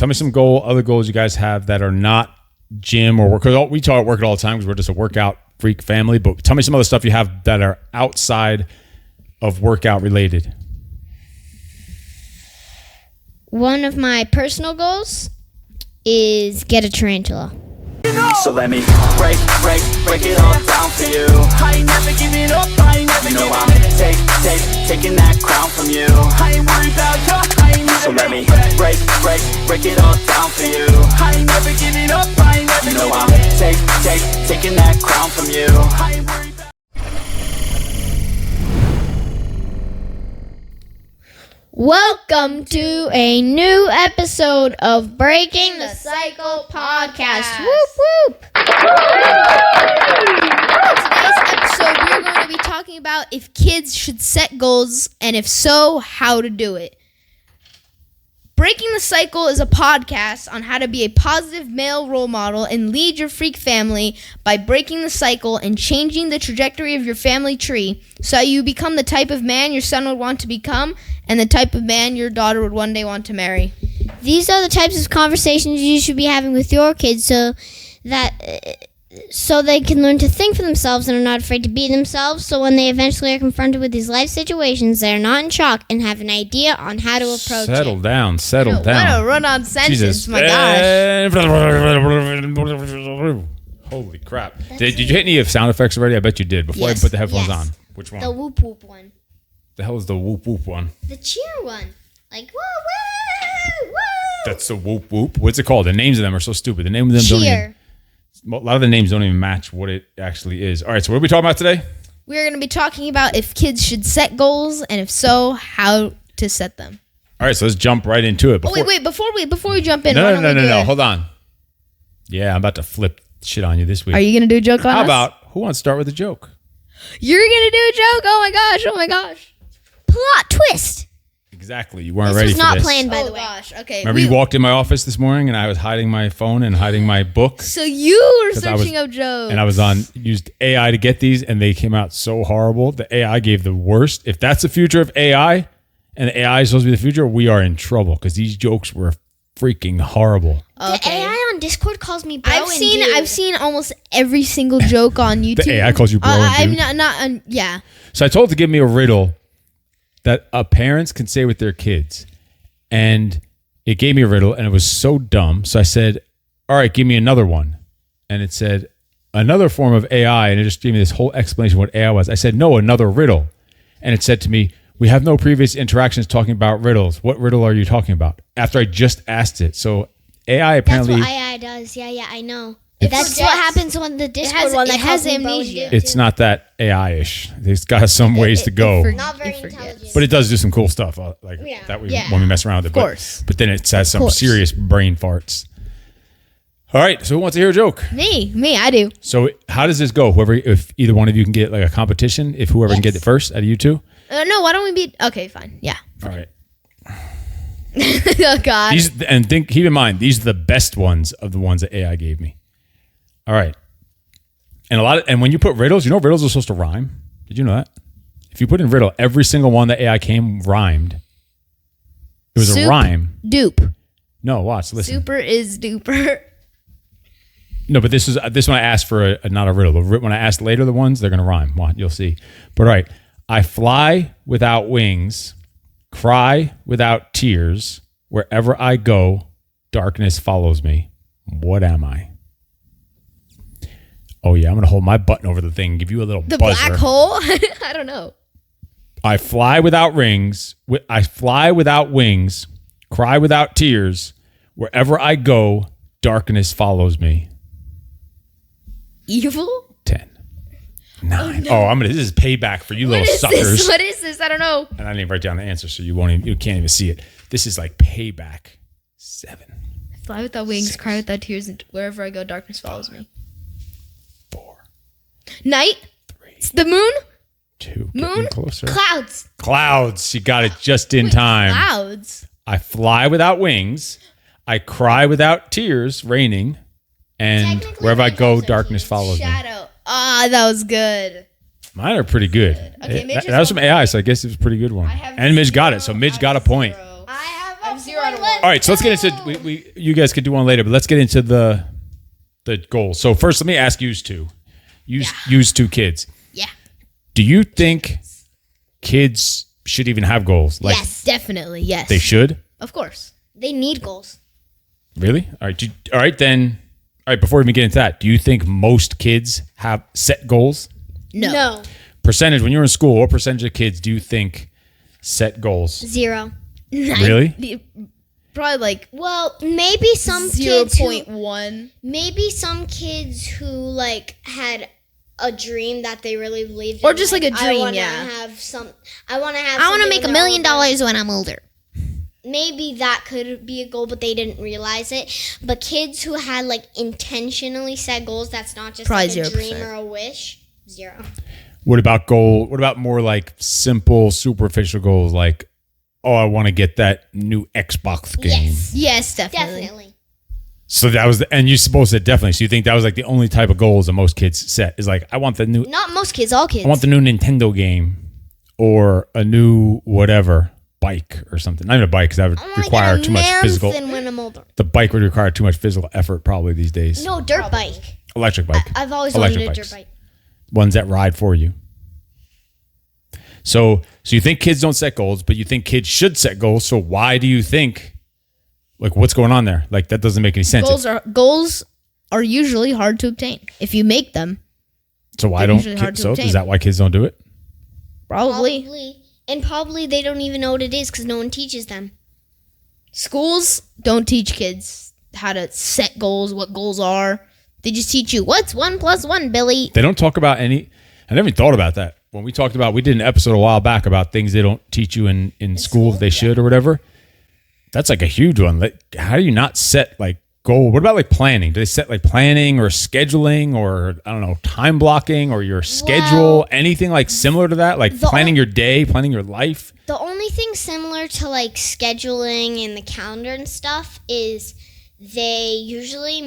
Tell me some other goals you guys have that are not gym or work. We talk work all the time because we're just a workout freak family. But tell me some other stuff you have that are outside of workout related. One of my personal goals is get a tarantula. So let me break it all down for you. I ain't never giving up, I ain't never giving up. I'm taking that crown from you. I ain't worried about you, I ain't never. So let me break it all down for you. I ain't never giving up, I ain't never giving up. I'm taking that crown from you. I ain't worried about. Welcome to a new episode of Breaking the Cycle podcast. Whoop whoop! In today's episode, we're going to be talking about if kids should set goals, and if so, how to do it. Breaking the Cycle is a podcast on how to be a positive male role model and lead your freak family by breaking the cycle and changing the trajectory of your family tree so you become the type of man your son would want to become and the type of man your daughter would one day want to marry. These are the types of conversations you should be having with your kids so they can learn to think for themselves and are not afraid to be themselves, so when they eventually are confronted with these life situations, they are not in shock and have an idea on how to approach Settle it. down. What a run-on sentence, Jesus. my gosh. Holy crap. Did you hit any sound effects already? I bet you did. Before I put the headphones on. Which one? The whoop whoop one. The hell is the whoop whoop one? The cheer one. Like, woo, woo, woo. That's the whoop whoop. What's it called? The names of them are so stupid. The name of them don't even... A lot of the names don't even match what it actually is. All right, so what are we talking about today? We're going to be talking about if kids should set goals, and if so, how to set them. All right, so let's jump right into it. Wait. Before we jump in, No. Hold on. Yeah, I'm about to flip shit on you this week. Are you going to do a joke on us? How about, who wants to start with a joke? You're going to do a joke? Oh my gosh. Plot twist. Exactly. You weren't ready for this. This was not planned, by the way. Gosh. Okay. Remember you walked in my office this morning and I was hiding my phone and hiding my book? So you were searching up jokes. And I was used AI to get these and they came out so horrible. The AI gave the worst. If that's the future of AI and the AI is supposed to be the future, we are in trouble because these jokes were freaking horrible. Okay. The AI on Discord calls me bro. I've seen almost every single joke on YouTube. The AI calls you bro and dude? I'm not yeah. So I told it to give me a riddle that parents can say with their kids. And it gave me a riddle and it was so dumb. So I said, all right, give me another one. And it said, another form of AI. And it just gave me this whole explanation of what AI was. I said, no, another riddle. And it said to me, we have no previous interactions talking about riddles. What riddle are you talking about? After I just asked it. So AI apparently... That's what AI does. Yeah, I know. That's what happens on the Discord one. It has amnesia. It's not that AI-ish. It's got some ways to go. Not very intelligent. But it does do some cool stuff when we mess around with it. Of course. But then it has some serious brain farts. All right. So who wants to hear a joke? Me, I do. So how does this go? If either one of you can get like a competition, if whoever can get it first out of you two? No, why don't we be... Okay, fine. Yeah. All right. Oh, God. Keep in mind, these are the best ones of the ones that AI gave me. All right. And when you put riddles, you know riddles are supposed to rhyme. Did you know that? If you put in riddle, every single one that AI came rhymed. It was a rhyme. Dupe. No, watch, listen. Super is duper. No, but this one I asked for not a riddle. When I asked later the ones, they're going to rhyme. Watch, you'll see. But all right. I fly without wings, cry without tears. Wherever I go, darkness follows me. What am I? Oh, yeah, I'm going to hold my button over the thing and give you a little buzzer. The black hole? I don't know. I fly without wings, cry without tears. Wherever I go, darkness follows me. Evil? 10, 9. Oh, no. This is payback for you little suckers. What is this? I don't know. And I didn't even write down the answer, so you can't even see it. This is like payback. 7. Fly without wings, 6. Cry without tears, and wherever I go, darkness follows me. 4. Night. 3. It's the moon. 2. Moon. Closer. Clouds. You got it just in time. Clouds. I fly without wings. I cry without tears, raining. And wherever I go, darkness follows me. Shadow. Ah, that was good. Mine are pretty good. Okay, that was from AI, so I guess it was a pretty good one. And Midge got it, so Midge got a point. I have 0 out of 1. All right, so let's get into we you guys could do one later, but let's get into the goals. So first, let me ask you two. Use two kids. Yeah. Do you think kids should even have goals? Like, yes, definitely. Yes. They should? Of course. They need goals. Really? All right, then. All right, before we even get into that, do you think most kids have set goals? No. Percentage, when you're in school, what percentage of kids do you think set goals? 0. Really? Probably like Well, maybe some kids who, 0.1. maybe some kids who like had a dream that they really believed in. Or just like a dream, I want to yeah. I want to have. I want to something make when $1 they're million older. when I'm older. Maybe that could be a goal, but they didn't realize it. But kids who had like intentionally set goals, that's not just Probably like a 0%. dream or a wish. 0. What about more like simple, superficial goals like, oh, I want to get that new Xbox game? Yes. Yes, definitely. Definitely. So that was and you supposed to definitely. So you think that was like the only type of goals that most kids set is like, I want the new Not most kids, all kids. I want the new Nintendo game or a new whatever bike or something. Not even a bike because that would require too much physical. When I'm older. The bike would require too much physical effort probably these days. No, dirt bike. Electric bike. I've always Electric wanted a bikes. dirt bike. Ones that ride for you. So you think kids don't set goals, but you think kids should set goals. So why do you think, like, what's going on there? Like, that doesn't make any sense. Goals are usually hard to obtain if you make them. So why they're don't usually hard kids? to So obtain. is that why kids don't do it? Probably. And probably they don't even know what it is because no one teaches them. Schools don't teach kids how to set goals, what goals are. They just teach you what's 1 + 1, Billy. They don't talk about any. I never even thought about that. When we talked about, we did an episode a while back about things they don't teach you in school if they should or whatever. That's like a huge one. Like, how do you not set like goal? What about like planning? Do they set like planning or scheduling or I don't know, time blocking or your schedule? Anything like similar to that? Like planning your day, planning your life? The only thing similar to like scheduling and the calendar and stuff is they usually,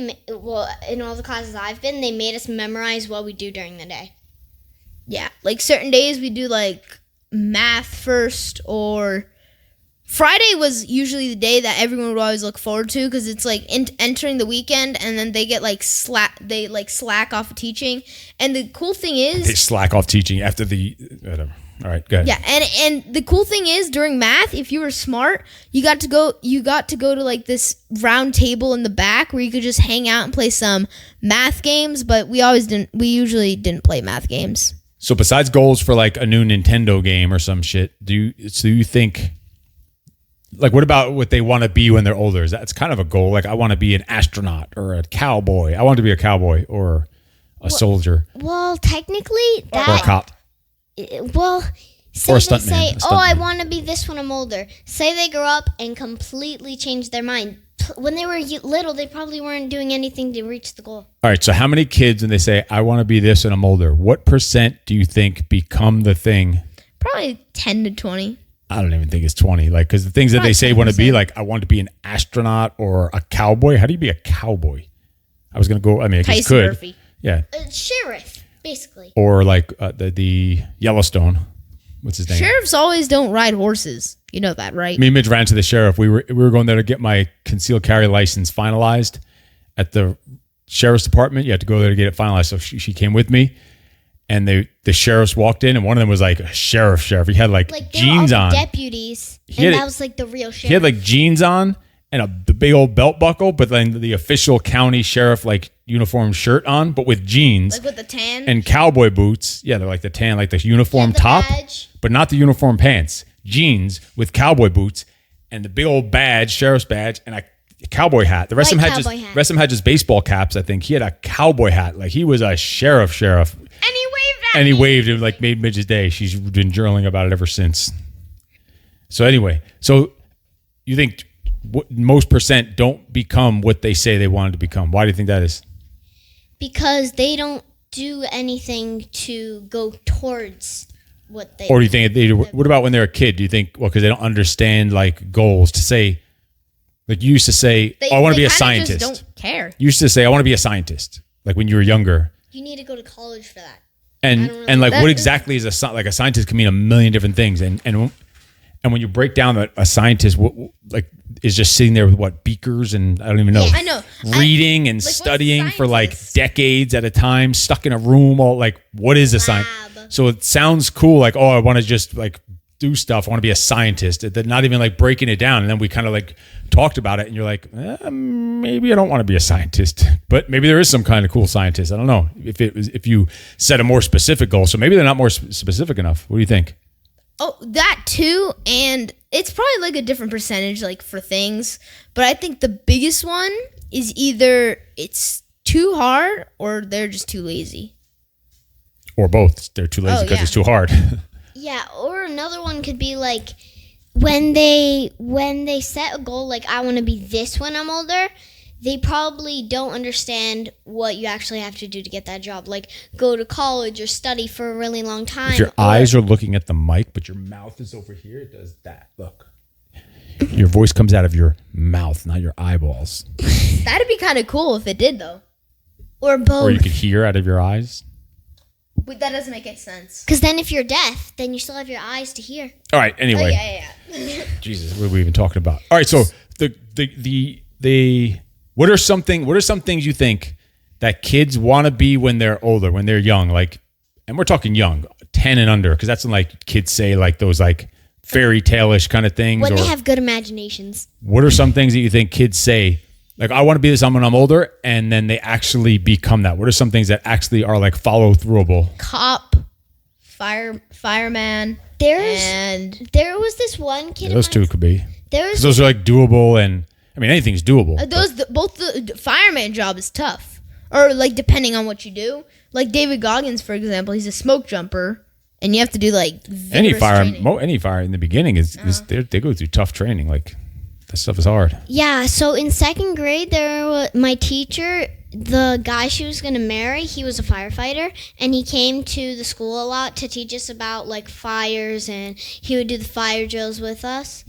in all the classes I've been, they made us memorize what we do during the day. Yeah, like certain days we do like math first, or Friday was usually the day that everyone would always look forward to because it's like entering the weekend, and then they get like slack off of teaching. And the cool thing is They slack off teaching after the whatever. All right, go ahead. yeah, and the cool thing is during math, if you were smart, you got to go to like this round table in the back where you could just hang out and play some math games. But we usually didn't play math games. So besides goals for like a new Nintendo game or some shit, do you think, like, what about what they want to be when they're older? That's kind of a goal. Like, I want to be an astronaut or a cowboy. I want to be a cowboy or a soldier Well, technically, or a cop. Well, say Or a they stuntman, say, a "Oh, I stuntman. want to be this when I'm older." Say they grow up and completely change their mind. When they were little, they probably weren't doing anything to reach the goal. All right. So how many kids, when they say, I want to be this when I'm older, what percent do you think become the thing? Probably 10 to 20. I don't even think it's 20. Like, because the things that they say want to be, like, I want to be an astronaut or a cowboy. How do you be a cowboy? I was going to go, I mean, I guess Tyson could. Murphy. Yeah. Sheriff, basically. Or like the Yellowstone. What's his name? Sheriffs always don't ride horses. You know that, right? Me and Midge ran to the sheriff. We were going there to get my concealed carry license finalized at the sheriff's department. You had to go there to get it finalized. So she came with me, and the sheriffs walked in, and one of them was like, sheriff. He had like They were jeans all on. the deputies, had and it- that was like the real sheriff. He had like jeans on and the big old belt buckle, but then the official county sheriff like uniform shirt on, but with jeans Like with the tan. and cowboy boots. Yeah, they're like the tan, like the uniform the top, badge. but not the uniform pants. Jeans with cowboy boots and the big old badge, sheriff's badge, and a cowboy hat. The rest of them had White cowboy hat. just baseball caps. I think he had a cowboy hat, like he was a sheriff. And he waved at And he me. waved and like made Midge's day. She's been journaling about it ever since. So anyway, so you think most percent don't become what they say they wanted to become? Why do you think that is? Because they don't do anything to go towards what they. Or do you think what about when they're a kid? Do you think, well, because they don't understand like goals to say, like you used to say, I want to be a kinda scientist. Just don't care. You used to say, I want to be a scientist, like when you were younger. You need to go to college for that. And like, what exactly is like a scientist can mean a million different things. And when you break down a scientist, what, like is just sitting there with what, beakers and I don't even know. I know. Reading and what's studying for like scientist? decades at a time, stuck in a room. All like, what is a science? So it sounds cool. Like, oh, I want to just like do stuff. I want to be a scientist. They're not even like breaking it down. And then we kind of like talked about it, and you're like, maybe I don't want to be a scientist, but maybe there is some kind of cool scientist. I don't know if you set a more specific goal. So maybe they're not more specific enough. What do you think? Oh, that too, and it's probably like a different percentage like for things, but I think the biggest one is either it's too hard or they're just too lazy. Or both. They're too lazy because it's too hard. Yeah, or another one could be like when they set a goal like I want to be this when I'm older, they probably don't understand what you actually have to do to get that job. Like go to college or study for a really long time. If your eyes are looking at the mic, but your mouth is over here, it does that. Look. Your voice comes out of your mouth, not your eyeballs. That'd be kind of cool if it did, though. Or both. Or you could hear out of your eyes. But that doesn't make any sense. Because then if you're deaf, then you still have your eyes to hear. All right, anyway. Yeah. Jesus, what are we even talking about? All right, so the what are some things you think that kids want to be when they're older, when they're young, like, and we're talking young, 10 and under, because that's when like kids say like those like fairy tale-ish kind of things. When or they have good imaginations. What are some things that you think kids say? Like, I want to be this when I'm older, and then they actually become that. What are some things that actually are like follow throughable? Cop, fireman, There was this one kid. Yeah, those two could be. There was 'Cause those are like doable, and I mean anything's doable. both the fireman job is tough, or like depending on what you do. Like David Goggins, for example, he's a smoke jumper, and you have to do like any fire training. in the beginning is they go through tough training. Like that stuff is hard. Yeah, so in second grade, my teacher, the guy she was going to marry, he was a firefighter, and he came to the school a lot to teach us about like fires, and he would do the fire drills with us,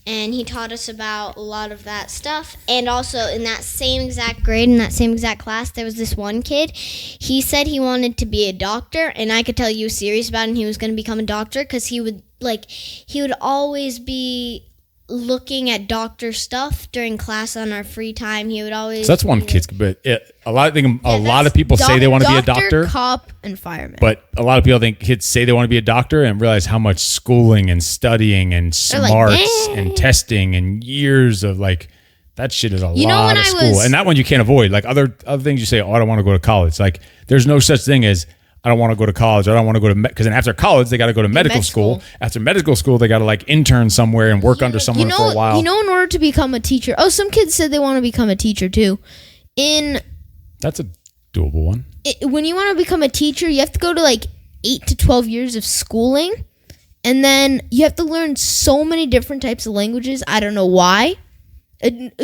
and he taught us about a lot of that stuff. And also in that same exact grade, in that same exact class, there was this one kid. He said he wanted to be a doctor, and I could tell he was serious about it, and he was going to become a doctor because he would always be looking at doctor stuff during class on our free time. He would always. So that's one kid's, but a lot of people say they want to be a doctor, cop, and fireman. but a lot of people think kids say they want to be a doctor and realize how much schooling and studying and smarts and testing and years of like that shit is a lot of school. And that one you can't avoid. Like other things you say, oh, I don't want to go to college. Like there's no such thing as I don't want to go to college. I don't want to go to because then after college they got to go to medical school. After medical school they got to like intern somewhere and work under someone for a while. In order to become a teacher. Oh, some kids said they want to become a teacher too. That's a doable one. When you want to become a teacher, you have to go to like 8 to 12 years of schooling, and then you have to learn so many different types of languages. I don't know why.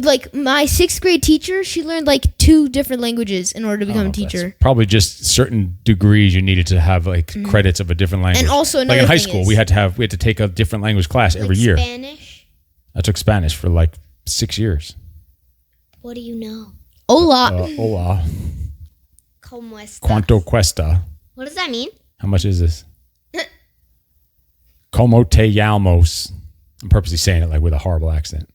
Like my 6th grade teacher, she learned like 2 different languages in order to become a teacher. Probably just certain degrees you needed to have like credits of a different language. And also like in high school, we had to take a different language class every year. Spanish. I took Spanish for like 6 years. What do you know? Hola. Hola. ¿Cómo estás? Cuánto cuesta? What does that mean? How much is this? Como te llamas? I'm purposely saying it like with a horrible accent.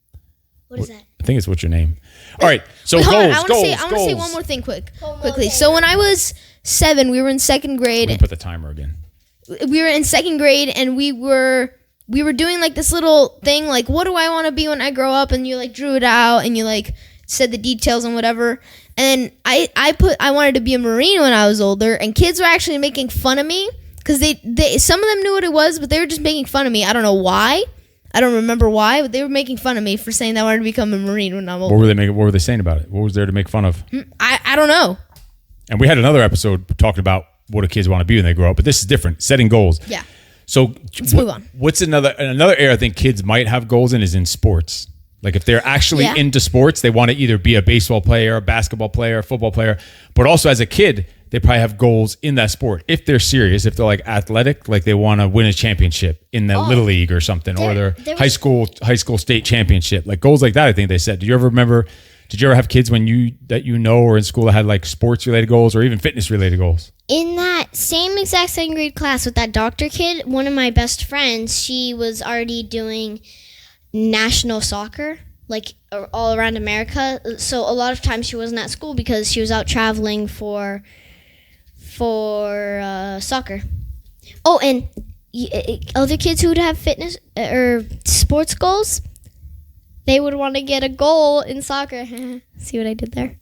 What is that? I think it's what's your name. All right. So Wait, hold on. goals. I want to say one more thing quickly. So when I was 7, we were in 2nd grade. Let me put the timer again. We were in 2nd grade, and we were doing like this little thing, like what do I want to be when I grow up? And you like drew it out, and you like said the details and whatever. And I wanted to be a Marine when I was older, and kids were actually making fun of me because they some of them knew what it was, but they were just making fun of me. I don't know why. I don't remember why, but they were making fun of me for saying that I wanted to become a Marine when I'm older. What were they saying about it? What was there to make fun of? I don't know. And we had another episode talking about what do kids want to be when they grow up, but this is different. Setting goals. Yeah. So let's move on. What's another area I think kids might have goals in is in sports. Like if they're actually into sports, they want to either be a baseball player, a basketball player, a football player, but also as a kid, they probably have goals in that sport. If they're serious, if they're like athletic, like they want to win a championship in the little league or something, or their high school state championship, like goals like that. I think they said. Did you ever have kids when you were in school that had like sports related goals or even fitness related goals? In that same exact 2nd grade class with that doctor kid, one of my best friends, she was already doing national soccer, like all around America. So a lot of times she wasn't at school because she was out traveling for soccer. Oh, and other kids who would have fitness or sports goals, they would want to get a goal in soccer. See what I did there?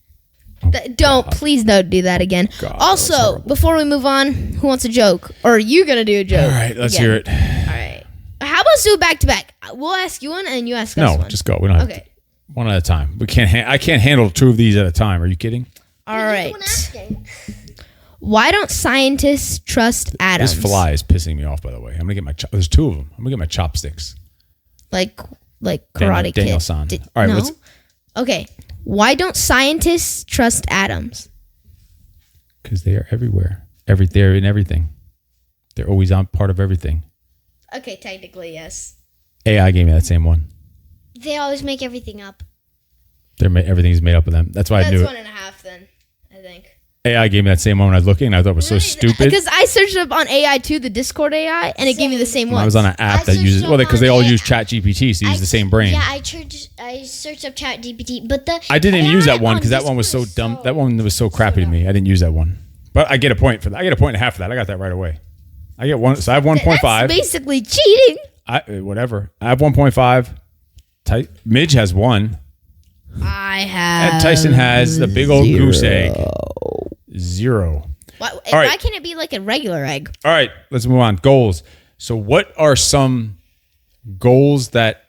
Please don't do that again. God, also, before we move on, who wants a joke? Or are you going to do a joke? All right, let's again? hear it. All right. How about let's do it back to back? We'll ask you one and you ask us one. No, just go. We don't have to. One at a time. We can't. I can't handle 2 of these at a time. Are you kidding? All right. Why don't scientists trust atoms? This fly is pissing me off. By the way, I'm gonna get my. There's 2 of them. I'm gonna get my chopsticks. Like Karate Daniel Kid. San. All right. No? Okay. Why don't scientists trust atoms? Because they are everywhere. They're in everything. They're always on part of everything. Okay, technically yes. AI gave me that same one. They always make everything up. Everything's made up of them. That's why I knew That's it. 1.5 then, I think. AI gave me that same one when I was looking, and I thought it was so stupid. Because I searched up on AI too, the Discord AI, and it gave me the same one. I was on an app that uses because they all use ChatGPT, so you use the same brain. Yeah, I searched up ChatGPT, but I didn't even use that one because because that one was so dumb. That one was so crappy to me. I didn't use that one. But I get a point for that. I get a point and a half for that. I got that right away. I get one. So I have 1.5. That's basically cheating. Whatever. I have 1.5. Midge has 1. I have. And Tyson has the big old goose egg. 0. Why right. can't it be like a regular egg? All right, let's move on. Goals. So what are some goals that,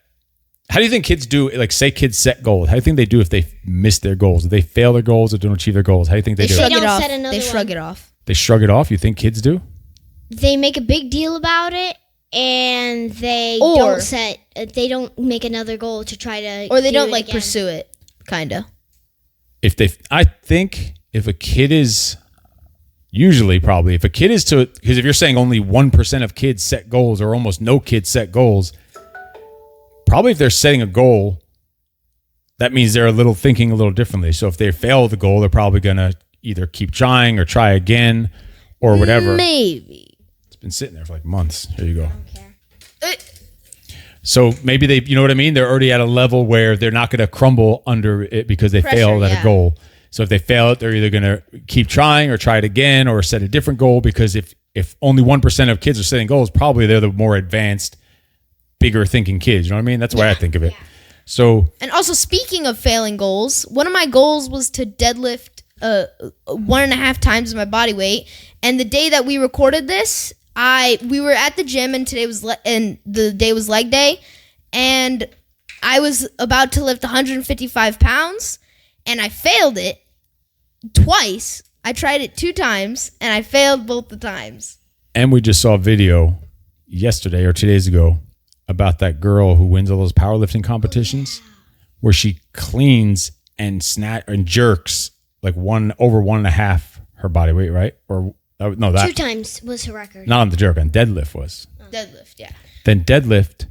how do you think kids do, like say kids set goals? How do you think they do if they miss their goals? If they fail their goals or don't achieve their goals? How do you think they do Shrug it? it off. set another They shrug one. it off. They shrug it off? You think kids do? They make a big deal about it, and they Or- don't make another goal to try to, Or they do don't it like again. pursue it, kinda. I think if a kid is, usually probably, if a kid is to, because if you're saying only 1% of kids set goals or almost no kids set goals, probably if they're setting a goal, that means they're thinking a little differently. So if they fail the goal, they're probably going to either keep trying or try again or whatever. Maybe. It's been sitting there for like months. Here you go. Okay. So maybe they, you know what I mean? They're already at a level where they're not going to crumble under it because they Pressure, failed at yeah. a goal. So if they fail it, they're either going to keep trying or try it again or set a different goal, because if only 1% of kids are setting goals, probably they're the more advanced, bigger thinking kids. You know what I mean? That's the way I think of it. So, And also, speaking of failing goals, one of my goals was to deadlift 1.5 times my body weight. And the day that we recorded this, we were at the gym, and the day was leg day, and I was about to lift 155 pounds, and I failed it twice. I tried it 2 times, and I failed both the times. and we just saw a video yesterday or 2 days ago about that girl who wins all those powerlifting competitions, where she cleans and jerks like over 1.5 her body weight, right? Or no, that 2 times was her record. not on the jerk, on deadlift was. Deadlift, yeah. Then deadlift,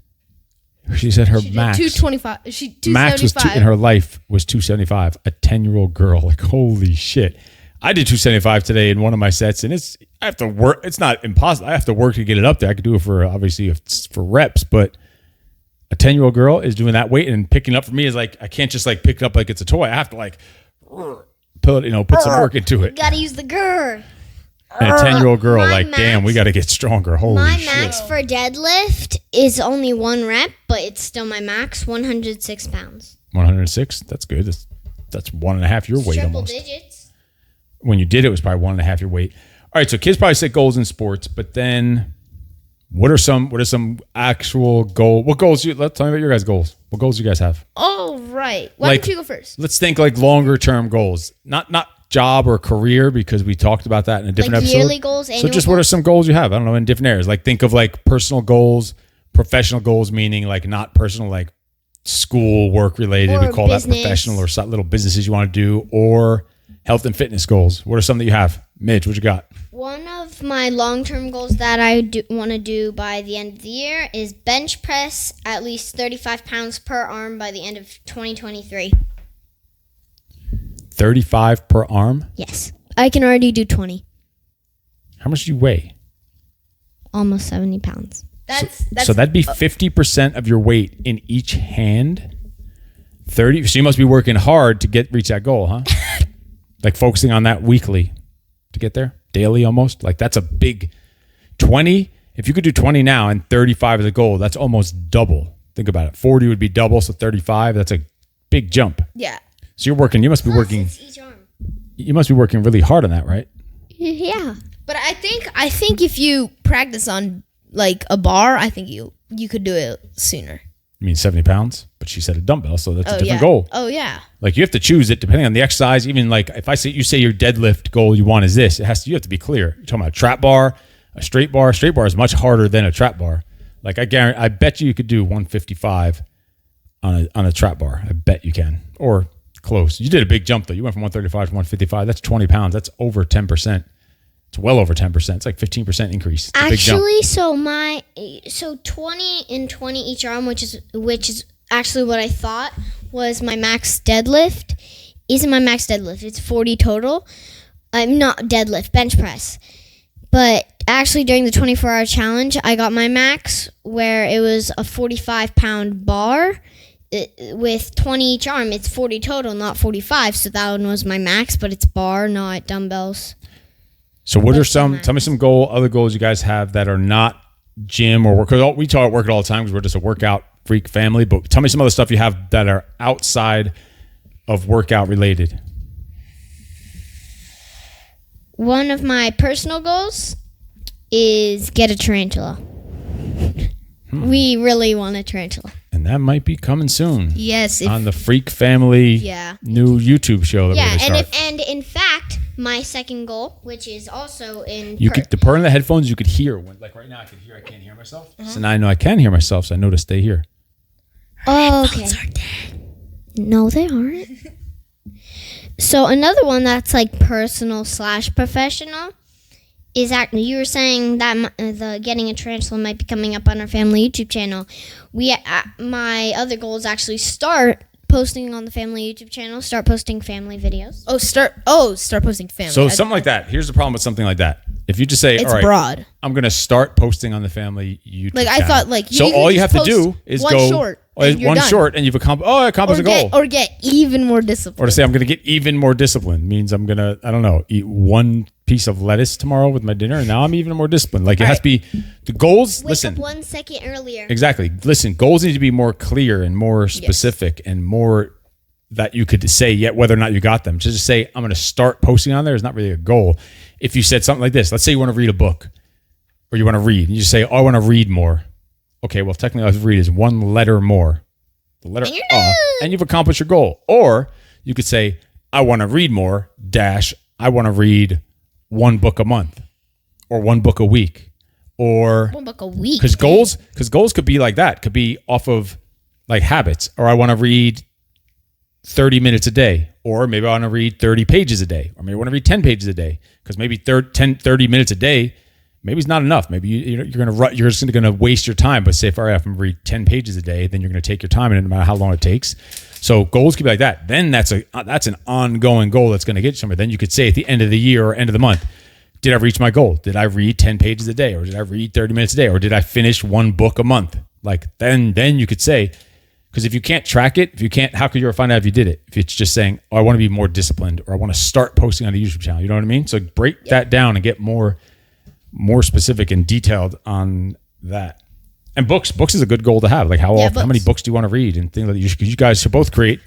she said her max 225. She 275. max was in her life was 275. A 10-year-old girl, like holy shit. I did 275 today in one of my sets, and I have to work. It's not impossible. I have to work to get it up there. I could do it for reps, but a 10-year-old girl is doing that weight and picking up for me is like, I can't just like pick it up like it's a toy. I have to like put some work into it. Gotta use the grr. And a 10-year-old girl, My like, damn, max- we got to get stronger. Holy My shit. max for deadlift is only 1 rep, but it's still my max, 106 pounds. 106. That's good. That's 1.5 your weight Triple almost. digits. When you did it, was probably 1.5 your weight. All right, so kids probably set goals in sports, but then what are some actual goals? What goals let's tell me about your guys' goals. What goals do you guys have? All right. Why Like- don't you go first? Let's think like longer term goals, not job or career, because we talked about that in a different Like episode. yearly goals, So annual just what are some goals you have? I don't know, in different areas. Like think of like personal goals, professional goals, meaning like not personal, like school, work related. Or We call business. that professional, or some little businesses you want to do, or health and fitness goals. What are some that you have? Midge, what you got? One of my long-term goals that I want to do by the end of the year is bench press at least 35 pounds per arm by the end of 2023. 35 per arm. Yes. I can already do 20. How much do you weigh? Almost 70 pounds. That's So that'd be 50% of your weight in each hand. 30. So you must be working hard to reach that goal, huh? Like focusing on that weekly to get there, daily almost. Like that's a big 20. If you could do 20 now and 35 is a goal, that's almost double. Think about it. 40 would be double, so 35. That's a big jump. Yeah. So you're working. You must be working. Each arm. You must be working really hard on that, right? Yeah. But I think if you practice on like a bar, I think you could do it sooner. You mean 70 pounds? But she said a dumbbell, so that's a different yeah. goal. Oh yeah. Like you have to choose it depending on the exercise. Even like if you say your deadlift goal you want is this, you have to be clear. You're talking about a trap bar, a straight bar. A straight bar is much harder than a trap bar. Like I bet you could do 155 on a trap bar. I bet you can, or close. You did a big jump though. You went from 135 to 155. That's 20 pounds. That's over 10%. It's well over 10%. It's like 15% increase. It's a big jump. Actually, so 20 and 20 each arm, which is actually what I thought was my max deadlift. Isn't my max deadlift? It's 40 total. I'm not deadlift, bench press. But actually, during the 24-hour challenge, I got my max where it was a 45-pound bar. With 20 each arm, it's 40 total, not 45. So that one was my max, but it's bar, not dumbbells. So what are tell me some other goals you guys have that are not gym or work? Because we talk work it all the time because we're just a workout freak family. But tell me some other stuff you have that are outside of workout related. One of my personal goals is get a tarantula. We really want a tarantula. And that might be coming soon. Yes. On the Freak Family new YouTube show that we're going to start. And in fact, my second goal, which is also in... The purr in the headphones, you could hear. Like right now, I can't hear myself. So now I know I can hear myself, so I know to stay here. Oh, okay. Are dead. No, they aren't. So another one that's like personal / professional is you were saying that the getting a tarantula might be coming up on our family YouTube channel. My other goal is actually start posting on the family YouTube channel. Start posting family videos. Start posting family. So something like that. Here's the problem with something like that. If you just say, it's all right, broad. I'm going to start posting on the family YouTube Like channel. I thought, like so all you have to do is one go short, one short, and you've accomplished a goal. Or get even more disciplined. Or to say I'm going to get even more disciplined means I'm going to, I don't know, eat one piece of lettuce tomorrow with my dinner, and now I'm even more disciplined. Like it has to be the goals. Wake up 1 second earlier. Exactly. Listen, goals need to be more clear and more specific and more that you could say yet whether or not you got them. Just say I'm going to start posting on there is not really a goal. If you said something like this, let's say you want to read a book or you want to read, and you just say, I want to read more. Okay, well, technically, all you have to read is one letter more. The letter and you've accomplished your goal. Or you could say, I want to read more, I want to read one book a month or one book a week. Or 1 book a week. Because goals could be like that. Could be off of like habits. Or I want to read 30 minutes a day. Or maybe I want to read 30 pages a day. Or maybe I want to read 10 pages a day. Because maybe 30 minutes a day, maybe it's not enough. Maybe you're just going to waste your time. But say if I'm going to read 10 pages a day, then you're going to take your time, and no matter how long it takes. So goals could be like that. Then that's an ongoing goal that's going to get you somewhere. Then you could say at the end of the year or end of the month, did I reach my goal? Did I read 10 pages a day? Or did I read 30 minutes a day? Or did I finish one book a month? Like then you could say, because if you can't track it, how could you ever find out if you did it? If it's just saying, I want to be more disciplined, or I want to start posting on the YouTube channel. You know what I mean? So break that down and get more specific and detailed on that. And books is a good goal to have. Like how many books do you want to read and things like that? You guys should both create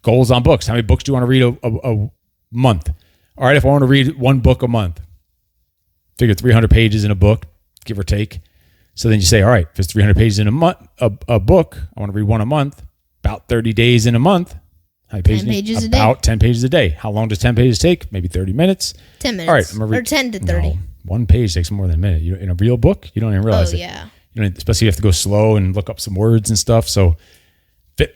goals on books. How many books do you want to read a month? All right, if I want to read one book a month, figure 300 pages in a book, give or take. So then you say, all right, if it's 300 pages in a month, a book, I want to read one a month, about 30 days in a month. How many pages? 10 pages a day. About 10 pages a day. How long does 10 pages take? Maybe 30 minutes. 10 minutes. All right, I'm gonna read, or 10 to 30. No, one page takes more than a minute. In a real book, you don't even realize it. Yeah. Especially you have to go slow and look up some words and stuff. So,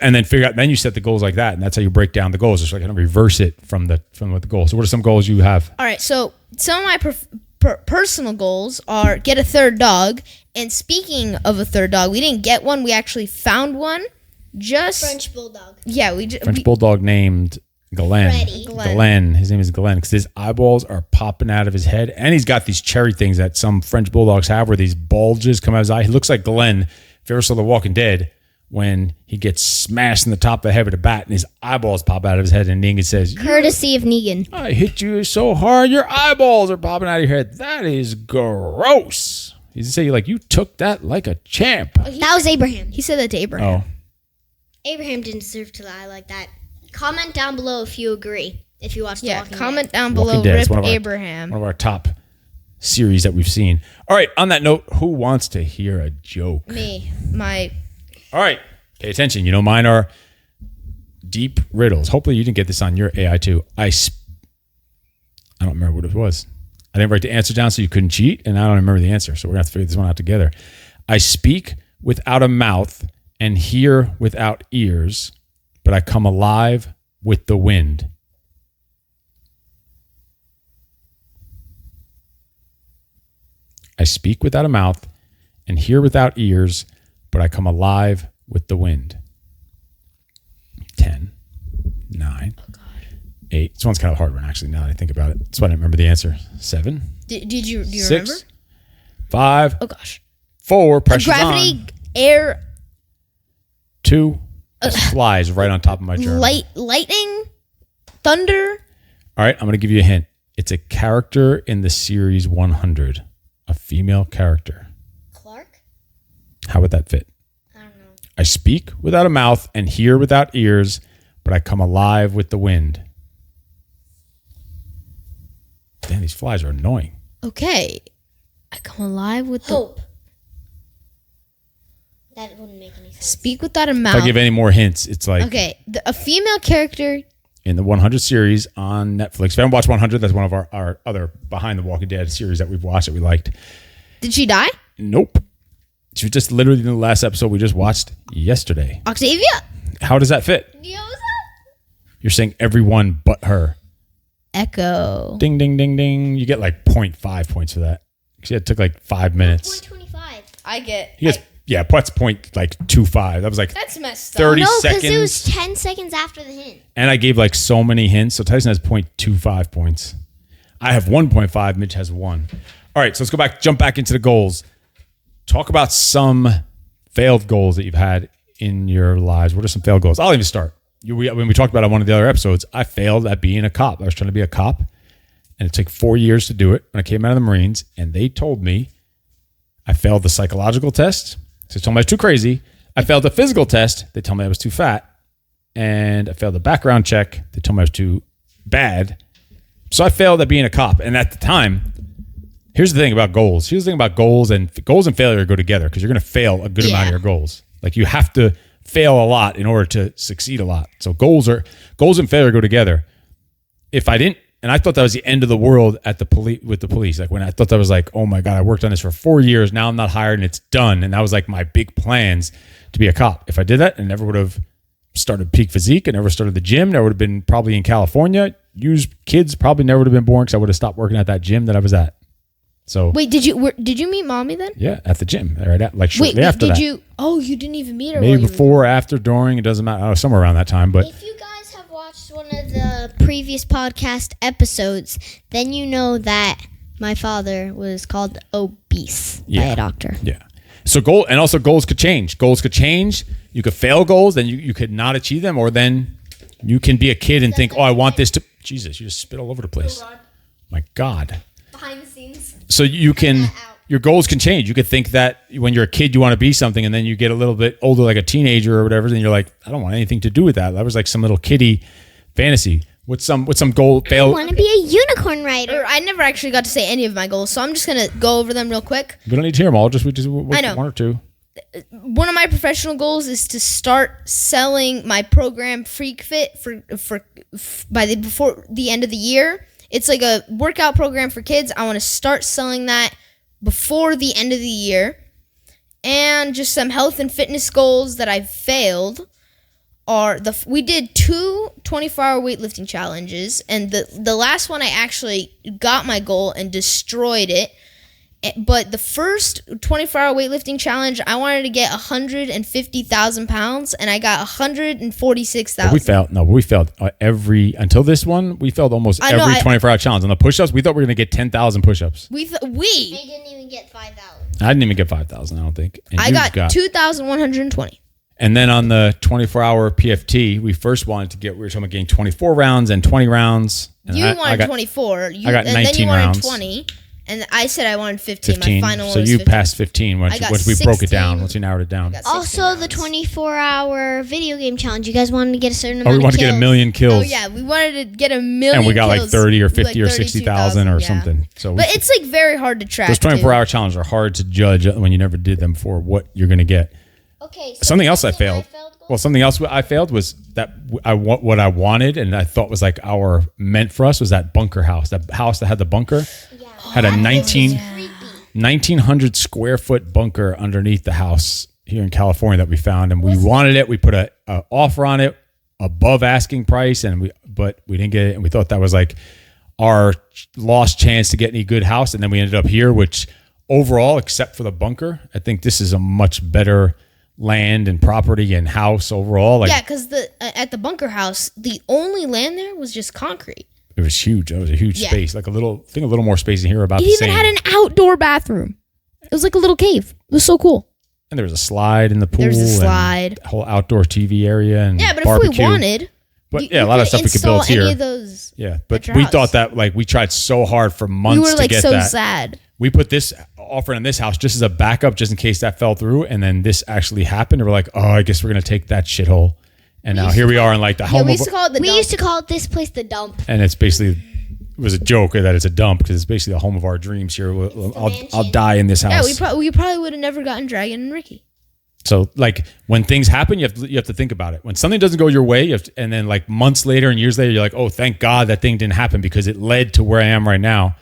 and then figure out. Then you set the goals like that, and that's how you break down the goals. It's like kind of reverse it from the goal. So, what are some goals you have? All right. So, some of my personal goals are get a third dog. And speaking of a third dog, we didn't get one. We actually found one. French bulldog. Yeah, French bulldog named Glenn. Glenn. His name is Glenn because his eyeballs are popping out of his head, and he's got these cherry things that some French bulldogs have, where these bulges come out of his eye. He looks like Glenn. If you ever saw The Walking Dead, when he gets smashed in the top of the head with a bat and his eyeballs pop out of his head, and Negan says, Courtesy of Negan. I hit you so hard your eyeballs are popping out of your head. That is gross. He doesn't say, like, you took that like a champ. That was Abraham. He said that to Abraham. Oh. Abraham didn't deserve to die like that. Comment down below if you agree. If you watched The Yeah, Walking comment Dead. down below. Walking Dead is Rip one Abraham. of our top series that we've seen. All right, on that note, who wants to hear a joke? Me. All right, pay attention. You know, mine are deep riddles. Hopefully you didn't get this on your AI too. I don't remember what it was. I didn't write the answer down so you couldn't cheat, and I don't remember the answer. So we're going to have to figure this one out together. I speak without a mouth and hear without ears, but I come alive with the wind. I speak without a mouth and hear without ears, but I come alive with the wind. 10, 9, 8. This one's kind of a hard one, actually, now that I think about it. That's why I didn't remember the answer. 7. Do you 6, remember? 5. Oh, gosh. 4. Pressure's Gravity, on. air, 2. Flies right on top of my journal. lightning, thunder. All right, I'm going to give you a hint. It's a character in the series 100. A female character. Clark? How would that fit? I don't know. I speak without a mouth and hear without ears, but I come alive with the wind. Damn, these flies are annoying. Okay. I come alive with the... Hope. That wouldn't make any sense. Speak without a If mouth. I give any more hints, it's like Okay. A female character... in the 100 series on Netflix. If you haven't watched 100, that's one of our other Behind the Walking Dead series that we've watched that we liked. Did she die? Nope. She was just literally in the last episode we just watched yesterday. Octavia? How does that fit? Yeah, what's that? You're saying everyone but her. Echo. Ding, ding, ding, ding. You get like 0.5 points for that. It took like 5 minutes. 25. I get... He gets, yeah, plus point like 2.5. That was like That's messed up. 30 No, because seconds. it was 10 seconds after the hint. And I gave like so many hints. So Tyson has 0.25 points. I have 1.5. Mitch has 1. All right, so let's jump back into the goals. Talk about some failed goals that you've had in your lives. What are some failed goals? I'll even start. When we talked about it on one of the other episodes, I failed at being a cop. I was trying to be a cop, and it took 4 years to do it when I came out of the Marines, and they told me I failed the psychological test. So they told me I was too crazy. I failed the physical test. They told me I was too fat. And I failed the background check. They told me I was too bad. So I failed at being a cop. And at the time, here's the thing about goals. Here's the thing about goals and failure go together because you're going to fail a good amount of your goals. Like you have to fail a lot in order to succeed a lot. So goals and failure go together. If I didn't, and I thought that was the end of the world at with the police. Like when I thought that was like, oh my God, I worked on this for 4 years. Now I'm not hired and it's done. And that was like my big plans to be a cop. If I did that, I never would have started Peak Physique. I never started the gym. Never would have been probably in California. Used kids probably never would have been born because I would have stopped working at that gym that I was at. So Wait, did you meet mommy then? yeah, at the gym, right at like shortly after did that. you? Oh, you didn't even meet her. Maybe while you were before, after, during. It doesn't matter. Somewhere around that time. But If you guys have watched one of the previous podcast episodes, then you know that my father was called obese by a doctor. yeah. So goals could change. Goals could change. You could fail goals, then you could not achieve them, or then you can be a kid and think, oh, I want this to. Jesus, you just spit all over the place. My God. Behind the scenes. So you can, your goals can change. You could think that when you're a kid, you want to be something, and then you get a little bit older, like a teenager or whatever, then you're like, I don't want anything to do with that. That was like some little kiddie fantasy. What's some goal fail? I want to be a unicorn rider. I never actually got to say any of my goals, so I'm just gonna go over them real quick. We don't need to hear them all. Just I know. 1 or 2. One of my professional goals is to start selling my program Freak Fit before the end of the year. It's like a workout program for kids. I want to start selling that before the end of the year. And just some health and fitness goals that I've failed are we did 2 24-hour weightlifting challenges, and the last one I actually got my goal and destroyed it. But the first 24-hour weightlifting challenge, I wanted to get 150,000 pounds, and I got 146,000. We failed. No, we failed until this one. We failed almost every 24-hour challenge. On the push-ups, we thought we were going to get 10,000 push-ups. We They didn't even get 5,000. I didn't even get 5,000, I don't think. And I got 2,120. And then on the 24-hour PFT, we first wanted to get, we were talking about getting 24 rounds and 20 rounds. And You I wanted got 24. I got and 19 then you wanted rounds. 20. And I said I wanted 15. 15. My final So was you 15. passed 15 once got we broke it down, 16. once we narrowed it down. got 16 Also, the rounds. 24-hour video game challenge. You guys wanted to get a certain Oh, amount we wanted of to get kills. a million kills. Oh, yeah. We wanted to get a million And we got like kills, 30 or 50 or 32,000, 60,000 or yeah. something. So But it's like very hard to track. those too. 24-hour challenges are hard to judge when you never did them before, what you're going to get. Okay. So Something else I something failed. Well, something else I failed was that what I wanted and I thought was like our meant for us was that bunker house. That house that had the bunker had a 1900 square foot bunker underneath the house here in California that we found, and we wanted it. We put a offer on it above asking price, but we didn't get it, and we thought that was like our lost chance to get any good house, and then we ended up here, which overall, except for the bunker, I think this is a much better land and property and house overall. Like, Yeah, because at the bunker house, the only land there was just concrete. it was huge. It was a huge Yeah. space, like a little more space in here about It the even same. had an outdoor bathroom. It was like a little cave. It was so cool. And there was a slide in the pool. There was a and slide. a whole outdoor TV area and Yeah, but barbecue. if we wanted, But yeah, a lot of stuff we could build install here. Any of those Yeah, but at your we house. thought that like we tried so hard for we months were to like get so that. sad. We put this offer in this house just as a backup, just in case that fell through, and then this actually happened. And we're like, oh, I guess we're gonna take that shithole. And now here we are in like the Yeah, home we of, used to call it the We dump. used to call this place the dump. and it's basically it was a joke that it's a dump because it's basically the home of our dreams here. I'll mansion. die in this house. Yeah, we probably would have never gotten Dragon and Ricky. So like when things happen, you have to think about it. When something doesn't go your way, and then like months later and years later, you're like, oh, thank God that thing didn't happen because it led to where I am right now.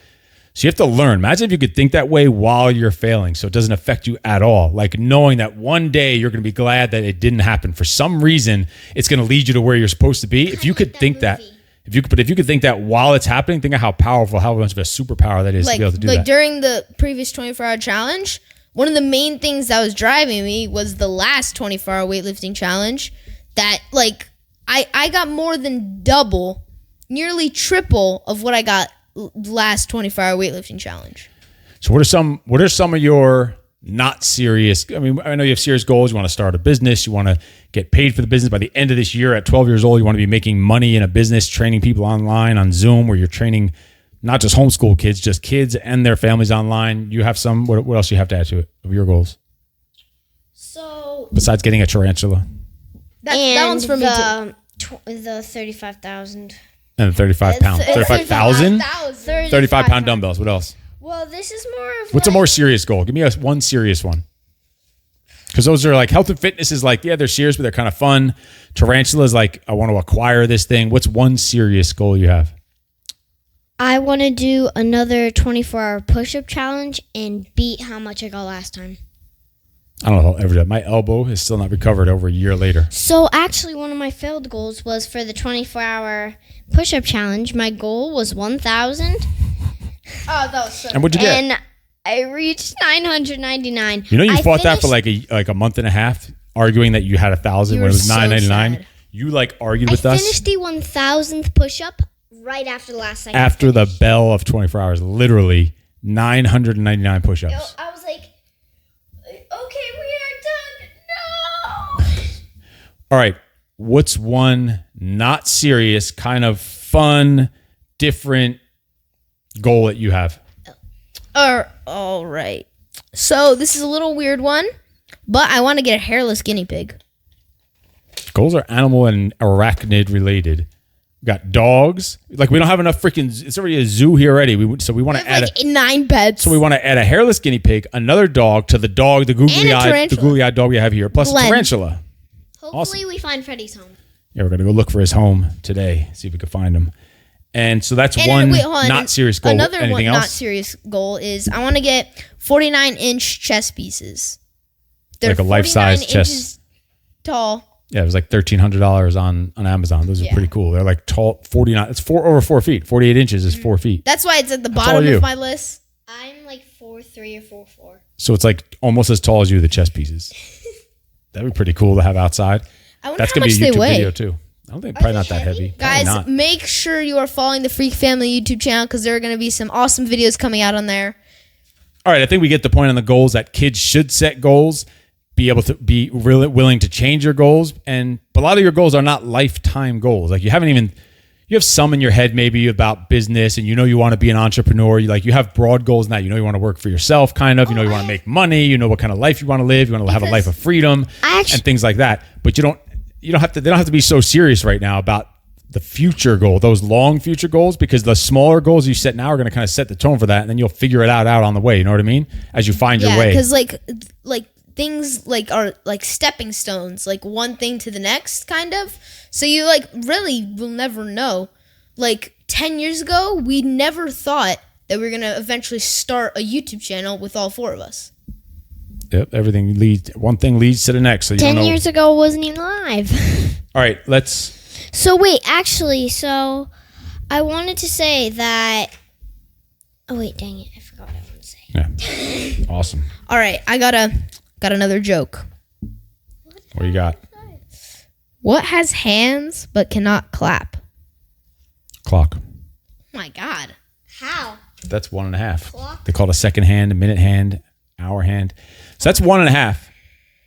So you have to learn. Imagine if you could think that way while you're failing, so it doesn't affect you at all. Like knowing that one day you're going to be glad that it didn't happen. For some reason, it's going to lead you to where you're supposed to be. If you could think that, if you could think that while it's happening, think of how powerful, how much of a superpower that is to be able to do that. During the previous 24-hour challenge, one of the main things that was driving me was the last 24-hour weightlifting challenge. That like I got more than double, nearly triple of what I got last 24-hour weightlifting challenge. So what are some of your not serious? I mean, I know you have serious goals. You want to start a business. You want to get paid for the business by the end of this year. At 12 years old, you want to be making money in a business, training people online on Zoom, where you're training not just homeschool kids, just kids and their families online. You have some. What else do you have to add to it of your goals So besides getting a tarantula That one's for me too. the 35,000. and 35 pounds, 35,000, 35 pound dumbbells? What else? Well, this is more of What's a more serious goal? Give me one serious one. Because those are like health and fitness is like, yeah, they're serious, but they're kind of fun. Tarantula is like, I want to acquire this thing. What's one serious goal you have? I want to do another 24-hour push-up challenge and beat how much I got last time. I don't know if I'll ever do that. My elbow is still not recovered over a year later. So actually, one of my failed goals was for the 24-hour push-up challenge. My goal was 1,000. Oh, that was so. And what'd you get? And I reached 999. You know, you I fought that for finished- like a month and a half, arguing that you had 1,000 You when it were was so 999. sad. You like argued I with us finished the 1,000th push-up right after the last second. after the bell of 24 hours. Literally 999 push-ups. I was like, okay, we are done. No. All right. What's one not serious, kind of fun, different goal that you have? All right. So this is a little weird one, but I want to get a hairless guinea pig. Goals are animal and arachnid related. We got dogs. Like we don't have enough freaking. It's already a zoo here already. So we want to add. Like 9 beds. So we want to add a hairless guinea pig, another dog to the googly eyed dog we have here, plus Glenn. a tarantula. Hopefully, we find Freddy's home. Yeah, we're gonna go look for his home today. See if we can find him. And so that's And one wait, hold on. not serious goal. Another Anything one else? not serious goal is I want to get 49-inch chess pieces. They're Like a life-size 49 chess. inches tall. Yeah, it was like $1,300 on Amazon. Those are Yeah. pretty cool. They're like tall, 49. It's over 4 feet. 48 inches is 4 feet. That's why it's at the all bottom you. of my list. I'm like 4'3" or 4'4". So it's like almost as tall as you, the chess pieces. That'd be pretty cool to have outside. I wonder That's how gonna be much a they YouTube weigh. video too. I don't think probably not that heavy. Probably Guys, not. make sure you are following the Freak Family YouTube channel because there are going to be some awesome videos coming out on there. All right, I think we get the point on the goals that kids should set goals. be able to be really willing to change your goals. But a lot of your goals are not lifetime goals. Like you have some in your head maybe about business, and you want to be an entrepreneur. You have broad goals in that. You want to work for yourself, kind of. You want to make money. You know what kind of life you want to live. You want to have a life of freedom and things like that. But you don't have to. They don't have to be so serious right now about the future goal, those long future goals, because the smaller goals you set now are going to kind of set the tone for that, and then you'll figure it out on the way. You know what I mean? As you find your way. Because like things are like stepping stones, like one thing to the next, kind of. So you really will never know. 10 years ago, we never thought that we were going to eventually start a YouTube channel with all four of us. Yep, one thing leads to the next. So 10 years ago, I wasn't even alive. All right, let's... So wait, actually, I wanted to say that... Oh wait, dang it, I forgot what I wanted to say. Yeah, awesome. All right, I got another joke. What do you got? What has hands but cannot clap? Clock. Oh my God. How? That's 1.5. Clock? They call it a second hand, a minute hand, hour hand. So that's 1.5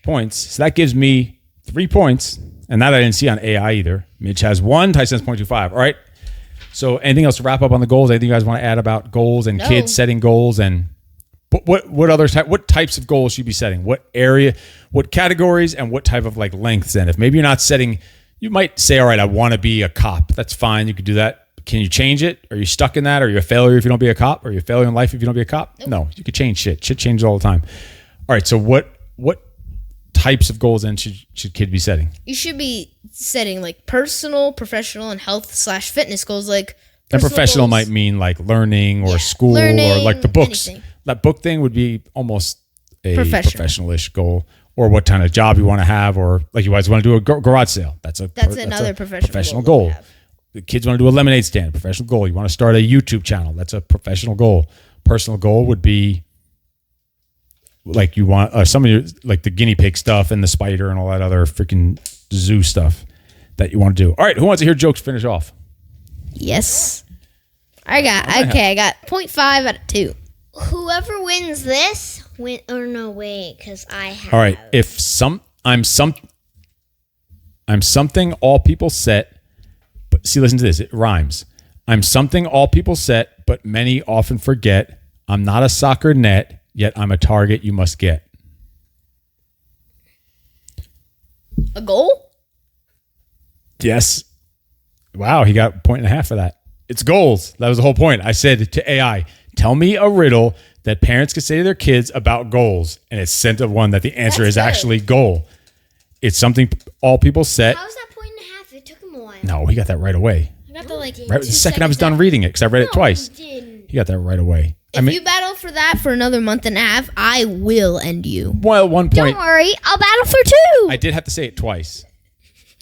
points. So that gives me 3 points. And that I didn't see on AI either. Mitch has 1, Tyson has 0.25. All right. So anything else to wrap up on the goals? Anything you guys want to add about goals and kids setting goals? And what types of goals should you be setting? What area, what categories, and what type of lengths? And if maybe you're not setting, you might say, all right, I want to be a cop. That's fine. You could do that. Can you change it? Are you stuck in that? Are you a failure if you don't be a cop? Are you a failure in life if you don't be a cop? Nope. No, you could change shit. Shit changes all the time. All right. So what types of goals then should kids be setting? You should be setting personal, professional, and health/fitness goals. And professional goals might mean learning or school learning, or the books. Anything. That book thing would be almost a professional-ish goal. Or what kind of job you want to have, or you guys want to do a garage sale. That's another professional goal. The kids want to do a lemonade stand, professional goal. You want to start a YouTube channel. That's a professional goal. Personal goal would be you want some of your the guinea pig stuff and the spider and all that other freaking zoo stuff that you want to do. All right, who wants to hear jokes finish off? Yes. I got 0.5 out of 2. Whoever wins this because I have. All right, I'm something all people set, but see, listen to this. It rhymes. I'm something all people set, but many often forget. I'm not a soccer net, yet I'm a target you must get. A goal? Yes. Wow, he got 1.5 for that. It's goals. That was the whole point. I said to AI, tell me a riddle that parents could say to their kids about goals, and it sent a one that the answer is actually goal. It's something all people set. How's that 1.5? It took him a while. No, he got that right away. I got the Right the second I was done reading it, because I read it twice. He got that right away. If you battle for that for another month and a half, I will end you. Well, at one point, Don't worry, I'll battle for 2. I did have to say it twice.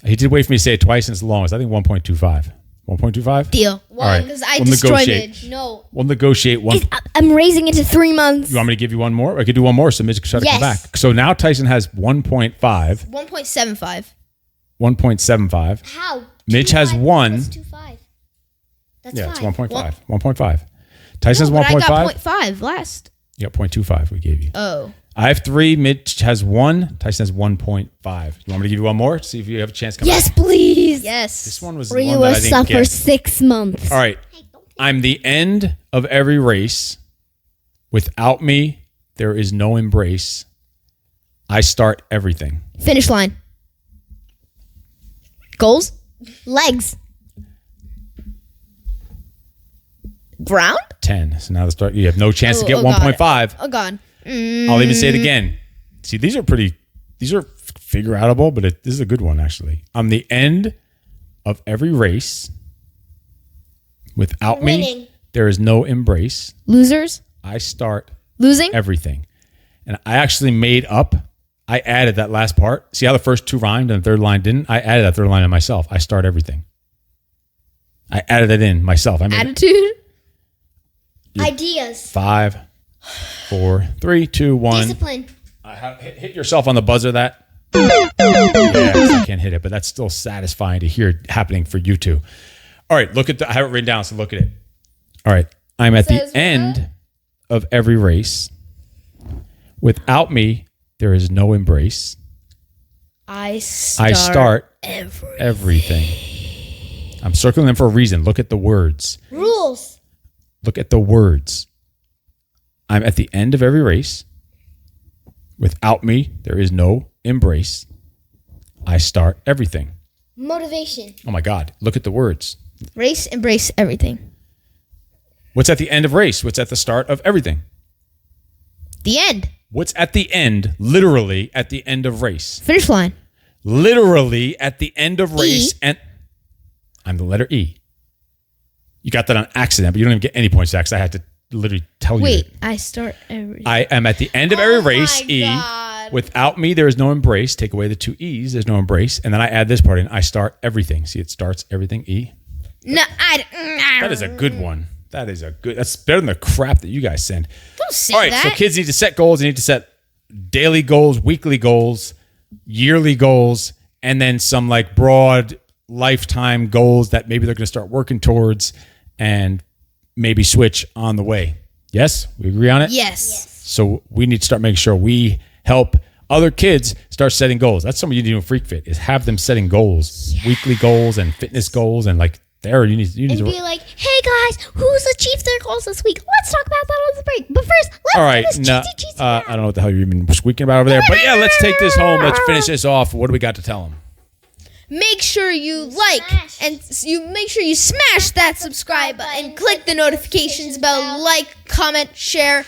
He did wait for me to say it twice, and it's the longest. I think 1.25. 1.25? Deal. One, because I destroyed Midge. No. We'll negotiate one. I'm raising it to 3 months. You want me to give you one more? I could do one more so Midge can try to come back. So now Tyson has 1.5. 1.75. 1.75. How? Midge has 1. That's 2.5. That's Yeah, it's 5. 1.5. 1.5. Tyson has No, but 1.5. I got 0.5 last. Yeah, 0.25 we gave you. Oh. I have 3. Mitch has 1. Tyson has 1.5. You want me to give you one more? See if you have a chance to come Yes, back. please. Yes. This one was Or the you one will that I didn't suffer get. 6 months. All right. I'm the end of every race. Without me, there is no embrace. I start everything. Finish line. Goals? Legs. Ground? 10. So now the start. You have no chance to get God. 1.5. Oh, God. I'll even say it again. See, these are figure outable, but this is a good one, actually. I'm the end of every race. Without me, Winning. there is no embrace. Losers? I start Losing? everything. And I actually I added that last part. See how the first 2 rhymed and the third line didn't? I added that third line in myself. I start everything. I added it in myself. I made Attitude? Ideas. 5, 4, 3, 2, 1. Discipline. Hit yourself on the buzzer that. Yeah, I can't hit it, but that's still satisfying to hear happening for you two. All right, I have it written down, so look at it. All right, I'm at the end of every race. Without me, there is no embrace. I I start everything. I'm circling them for a reason. Look at the words. Rules. Look at the words. I'm at the end of every race. Without me, there is no embrace. I start everything. Motivation. Oh my God. Look at the words. Race, embrace, everything. What's at the end of race? What's at the start of everything? The end. What's at the end, literally at the end of race? Finish line. Literally at the end of race. E. And I'm the letter E. You got that on accident, but you don't even get any points, Zach. I had to literally tell you. Wait, I start everything. I am at the end of every race, my E. God. Without me, there is no embrace. Take away the two E's, there's no embrace. And then I add this part in. I start everything. See, it starts everything, E. No, That is a good one. That's better than the crap that you guys send. Don't say All right, that. so kids need to set goals. They need to set daily goals, weekly goals, yearly goals, and then some like broad lifetime goals that maybe they're going to start working towards and maybe switch on the way. Yes? We agree on it? Yes. So we need to start making sure we help other kids start setting goals. That's something you need to do in Freak Fit is have them setting goals, weekly goals and fitness goals. And like there, you need And to be like, hey guys, who's achieved their goals this week? Let's talk about that on the break. But first, let's all right. do this No, cheesy I don't know what the hell you're even squeaking about over there. But yeah, let's take this home. Let's finish this off. What do we got to tell them? Make sure you like and you make sure you smash that subscribe button, click the notifications bell, like, comment, share,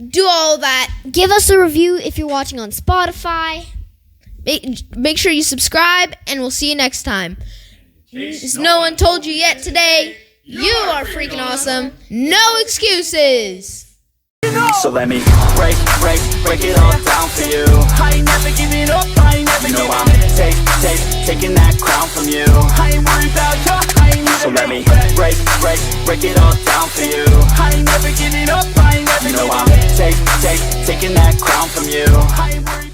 do all that. Give us a review if you're watching on Spotify. Make sure you subscribe, and we'll see you next time. As no one told you yet today, you are freaking awesome. No excuses. So let me break it all down for you. I ain't never giving up, I ain't never giving up. Taking that crown from you. I ain't worried about you, I ain't never. So let me break it all down for you. I ain't never giving up, I ain't never giving up. I'm taking that crown from you. I ain't worried